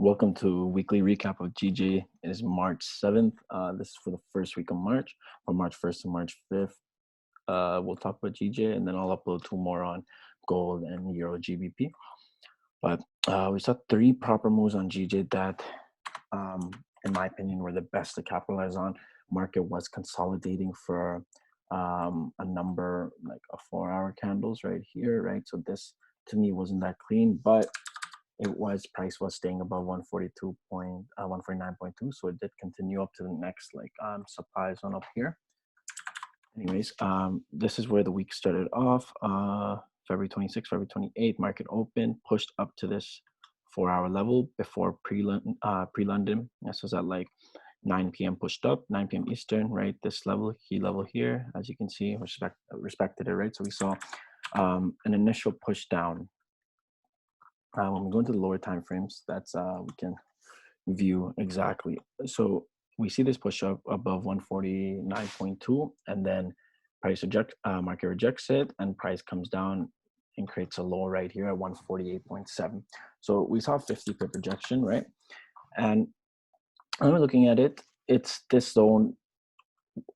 Welcome to weekly recap of GJ. It is March 7th. This is for the first week of March, from March 1st to March 5th. We'll talk about GJ and then I'll upload two more on gold and Euro GBP. But we saw three proper moves on GJ that, in my opinion, were the best to capitalize on. Market was consolidating for a number, like a 4-hour candles right here, right? So this to me wasn't that clean, but price was staying above 149.2, so it did continue up to the next supply zone up here. Anyways, this is where the week started off. February 26th, February 28th, market open, pushed up to this 4-hour level before pre-London. This was at like 9 p.m. pushed up, 9 p.m. Eastern, right? This level, key level here, as you can see, respected it, right? So we saw an initial push down. When we go into the lower time frames, that's we can view exactly. So we see this push up above 149.2, and then market rejects it, and price comes down and creates a low right here at 148.7. So we saw 50 pip rejection, right? And when we're looking at it, this zone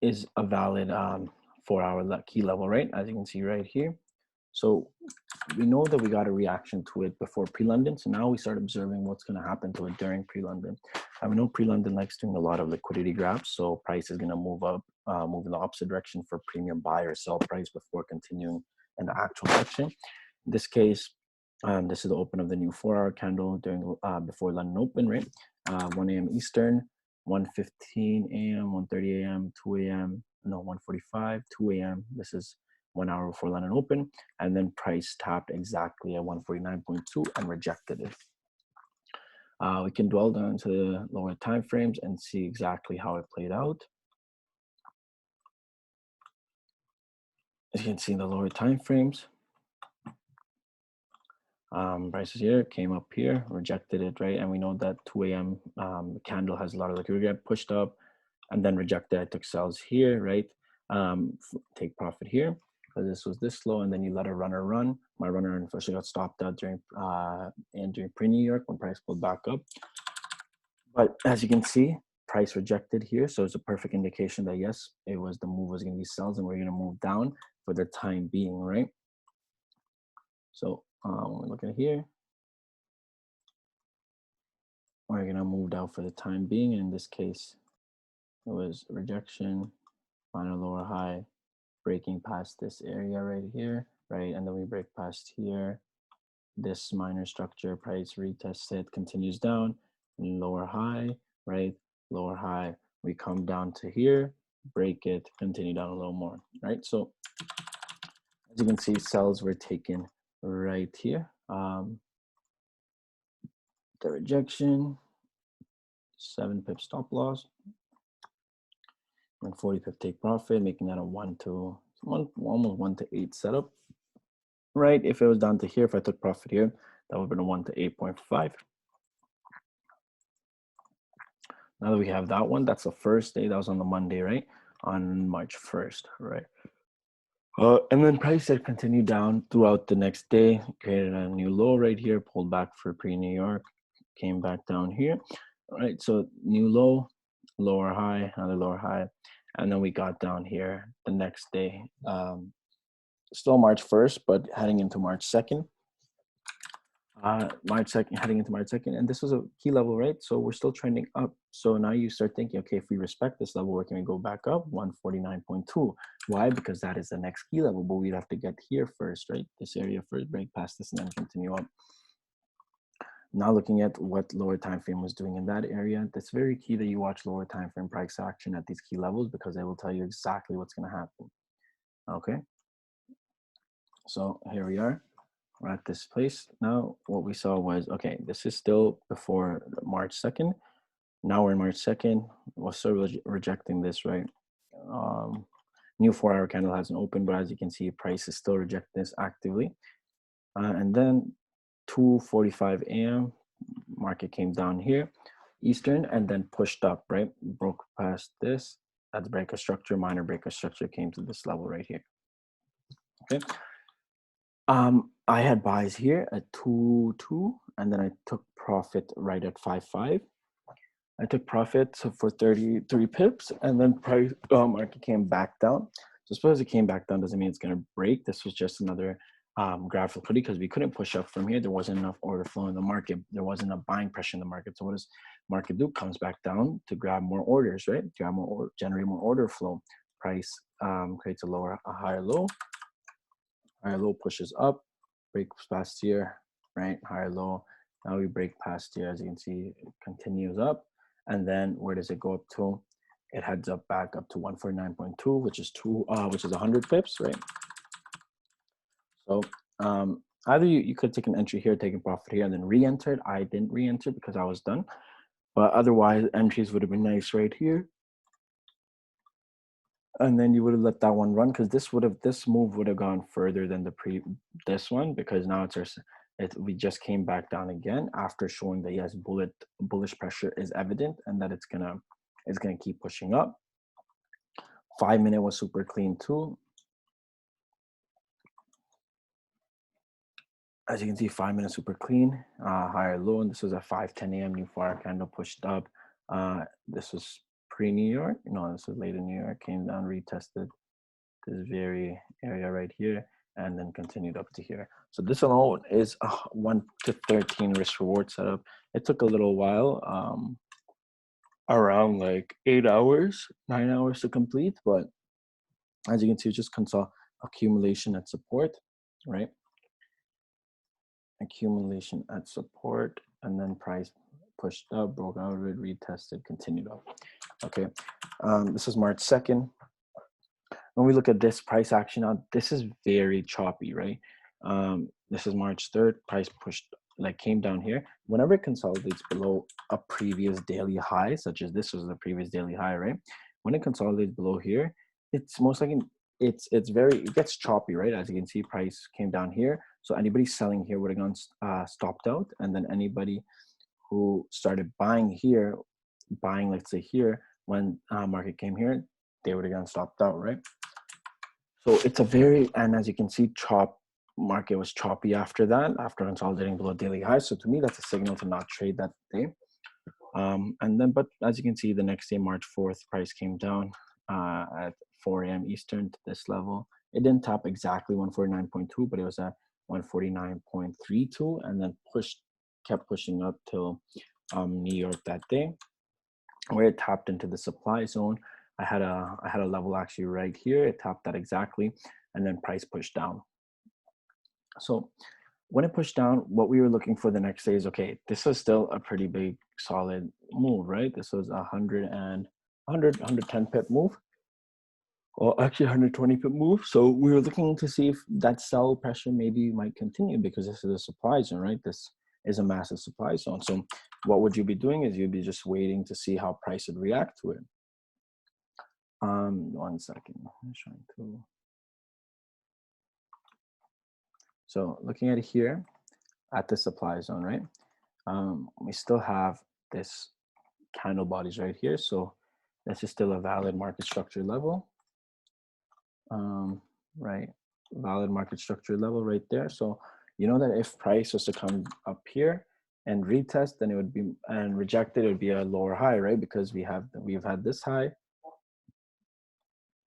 is a valid 4-hour key level, right? As you can see right here. So we know that we got a reaction to it before pre-London. So now we start observing what's going to happen to it during pre-London. And we know pre-London likes doing a lot of liquidity grabs. So price is going to move up, move in the opposite direction for premium buy or sell price before continuing in the actual section. In this case, this is the open of the new 4-hour candle during before London open, right? 1 a.m. Eastern, 1:15 a.m., 1:30 a.m., 2 a.m., no, 1:45, 2 a.m. This is 1 hour before London open, and then price tapped exactly at 149.2 and rejected it. We can dwell down to the lower time frames and see exactly how it played out. As you can see in the lower time frames, prices here came up here, rejected it, right? And we know that 2 a.m. The candle has a lot of liquidity grab, pushed up, and then rejected. I took sells here, right? Take profit here. Because this was this low, and then you let a runner run. My runner unfortunately got stopped out during pre-New York when price pulled back up. But as you can see, price rejected here, so it's a perfect indication that yes, the move was going to be sells, and we're going to move down for the time being, right? So when we look at here, we're going to move down for the time being. And in this case, it was rejection, final lower high, breaking past this area right here, right? And then we break past here, this minor structure, price retests it, continues down, lower high, right? Lower high, we come down to here, break it, continue down a little more, right? So as you can see, sells were taken right here. The rejection, 7 pip stop loss, and 40 pip take profit, making that a almost 1 to 8 setup, right? If it was down to here, if I took profit here, that would have been a 1 to 8.5. Now that we have that one, that's the first day. That was on the Monday, right? On March 1st, right? And then price had continued down throughout the next day, created a new low right here, pulled back for pre-New York, came back down here. All right, so new low, lower high, another lower high. And then we got down here the next day. Still March 1st, but heading into March 2nd. Heading into March 2nd. And this was a key level, right? So we're still trending up. So now you start thinking, okay, if we respect this level, where can we go back up? 149.2. Why? Because that is the next key level, but we'd have to get here first, right? This area first, break past this, and then continue up. Now looking at what lower time frame was doing in that area, that's very key that you watch lower time frame price action at these key levels, because they will tell you exactly what's going to happen. Okay. So here we are. We're at this place. Now what we saw was, okay, this is still before March 2nd. Now we're in March 2nd. We're still rejecting this, right? New 4-hour candle hasn't opened, but as you can see, price is still rejecting this actively. And then 2:45 a.m. market came down here, Eastern, and then pushed up, right? Broke past this. That's breaker structure, minor breaker structure, came to this level right here. Okay. I had buys here at 2.2 and then I took profit right at 5.5. I took profit for 33 pips, and then price market came back down. Just because it came back down doesn't mean it's going to break. This was just another graph liquidity because we couldn't push up from here. There wasn't enough order flow in the market. There wasn't a buying pressure in the market. So what does market do? Comes back down to grab more orders, right? Grab more, generate more order flow. Price creates a higher low. Higher low pushes up, breaks past here, right? Higher low. Now we break past here. As you can see, it continues up. And then where does it go up to? It heads up back up to 149.2, which is 100 pips, right? So either you could take an entry here, take a profit here, and then re-enter it. I didn't re-enter because I was done. But otherwise, entries would have been nice right here. And then you would have let that one run because this move would have gone further than this one, because now we just came back down again after showing that yes, bullish pressure is evident and that it's gonna keep pushing up. 5 minute was super clean too. As you can see, 5 minutes super clean, higher low, and this was at 5:10 a.m. New fire candle pushed up. This was pre-New York. No, this was late in New York. Came down, retested this very area right here, and then continued up to here. So this alone is a 1 to 13 risk reward setup. It took a little while, around like 8 hours, 9 hours to complete, but as you can see, just accumulation at support, right? Accumulation at support, and then price pushed up, broke out of it, retested, continued up. Okay, this is March 2nd. When we look at this price action now, this is very choppy, right? This is March 3rd, price came down here. Whenever it consolidates below a previous daily high, such as this was the previous daily high, right? When it consolidates below here, it's most likely it gets choppy, right? As you can see, price came down here. So anybody selling here would have gone stopped out, and then anybody who started buying here, let's say here, when market came here, they would have gone stopped out, right? So it's and as you can see, market was choppy after that, after consolidating below daily highs. So to me, that's a signal to not trade that day. But as you can see, the next day, March 4th, price came down at 4 a.m. Eastern to this level. It didn't tap exactly 149.2, but it was at 149.32, and then kept pushing up till New York that day, where it tapped into the supply zone. I had a level actually right here. It tapped that exactly, and then price pushed down. So when it pushed down, what we were looking for the next day is, okay, this was still a pretty big solid move, right? This was 110 pip move, or actually 120 pip move. So we were looking to see if that sell pressure maybe might continue, because this is a supply zone, right? This is a massive supply zone. So what would you be doing is you'd be just waiting to see how price would react to it. 1 second. I'm trying to. So looking at it here at the supply zone, right? We still have this candle bodies right here. So this is still a valid market structure level, right? Valid market structure level right there. So you know that if price was to come up here and retest, then it would be, and rejected, it would be a lower high, right? Because we've had this high.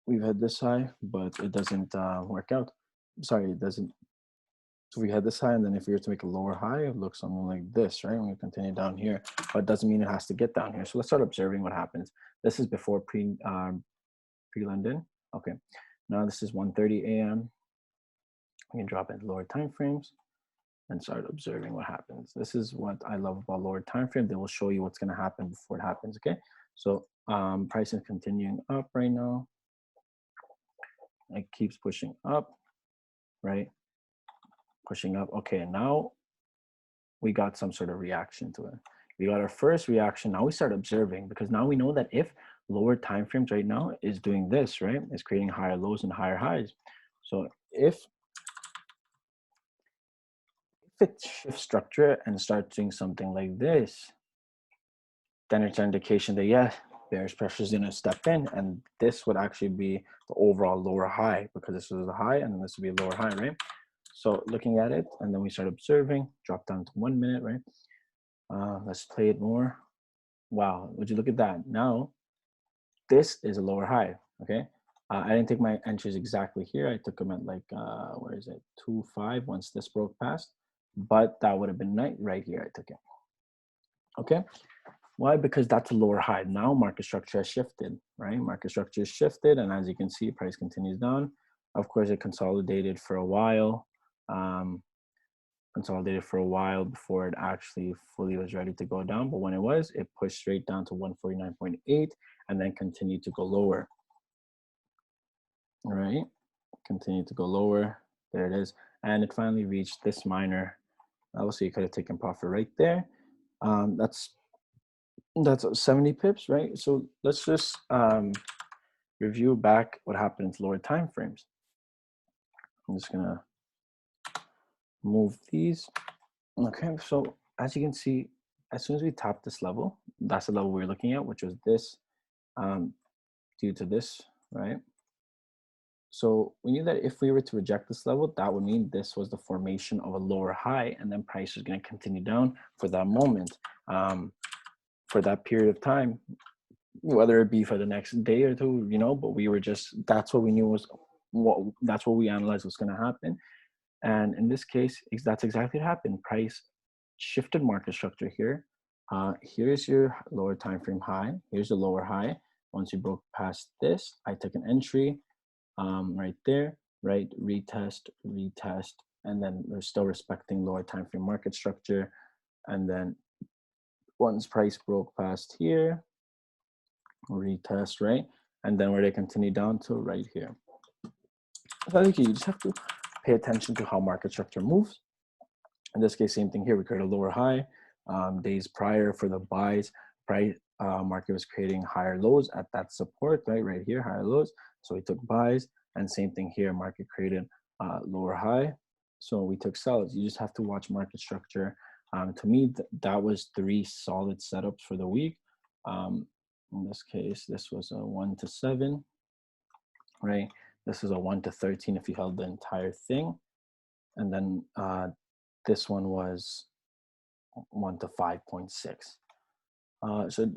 We've had this high, but it doesn't work out. Sorry, it doesn't. So we had this high, and then if we were to make a lower high, it looks something like this, right? When we continue down here, but it doesn't mean it has to get down here. So let's start observing what happens. This is before pre-London. Okay, now this is 1:30 a.m. We can drop into lower time frames and start observing what happens. This is what I love about lower time frame. They will show you what's going to happen before it happens. Okay, so price is continuing up right now. It keeps pushing up, right? Pushing up. Okay, now we got some sort of reaction to it. We got our first reaction. Now we start observing, because now we know that if lower time frames right now is doing this, right? It's creating higher lows and higher highs. So if it shifts structure and starts doing something like this, then it's an indication that, yeah, bearish pressure is going to step in, and this would actually be the overall lower high, because this was a high and then this would be a lower high, right? So looking at it, and then we start observing, drop down to 1 minute, right? Let's play it more. Wow, would you look at that? Now, this is a lower high, okay? I didn't take my entries exactly here. I took them at like, where is it? 2.5 once this broke past, but that would have been right here. I took it, okay? Why? Because that's a lower high. Now market structure has shifted, right? Market structure has shifted, and as you can see, price continues down. Of course, it consolidated for a while. Consolidated for a while before it actually fully was ready to go down. But when it was, it pushed straight down to 149.8 and then continued to go lower. All right, continued to go lower. There it is. And it finally reached this minor. Obviously, you could have taken profit right there. That's 70 pips, right? So let's just review back what happened in lower time frames. I'm just gonna move these. Okay, so as you can see, as soon as we tap this level, that's the level we were looking at, which was this, due to this, right? So we knew that if we were to reject this level, that would mean this was the formation of a lower high, and then price is going to continue down for that moment, for that period of time, whether it be for the next day or two, you know. But we were just, that's what we knew was that's what we analyzed was going to happen. And in this case, that's exactly what happened. Price shifted market structure here. Here's your lower time frame high. Here's the lower high. Once you broke past this, I took an entry right there, right? Retest, and then we're still respecting lower time frame market structure. And then once price broke past here, retest, right? And then where they continue down to right here. So I think you just have to pay attention to how market structure moves. In this case, same thing here. We created a lower high. Days prior for the buys, market was creating higher lows at that support, right here, higher lows. So we took buys, and same thing here. Market created lower high, so we took sells. You just have to watch market structure. To me, that was 3 solid setups for the week. In this case, this was a 1 to 7, right? This is a 1 to 13 if you held the entire thing, and then this one was 1 to 5.6. So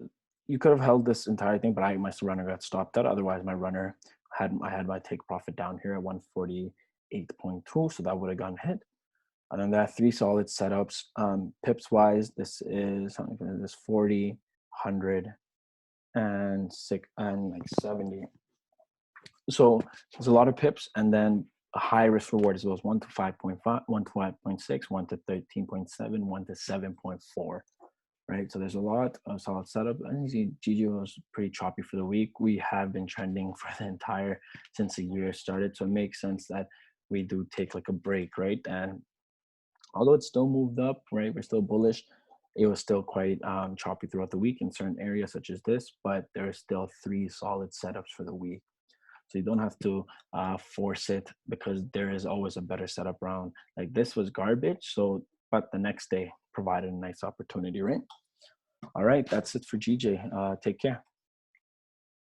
you could have held this entire thing, but my runner got stopped out. Otherwise, my runner I had my take profit down here at 148.2, so that would have gotten hit. And then that 3 solid setups. Pips wise, this is something like this: 40, 100, and 6, and like 70. So there's a lot of pips, and then a high risk reward as well as 1 to 5.5, 1 to 5.6, 1 to 13.7, 1 to 7.4. Right, so there's a lot of solid setup. And you see, GG was pretty choppy for the week. We have been trending for the entire since the year started, so it makes sense that we do take like a break, right? And although it still moved up, right, we're still bullish. It was still quite choppy throughout the week in certain areas such as this, but there are still 3 solid setups for the week. So you don't have to force it, because there is always a better setup round. Like this was garbage, so but the next day provided a nice opportunity, right? All right, that's it for GJ. Take care.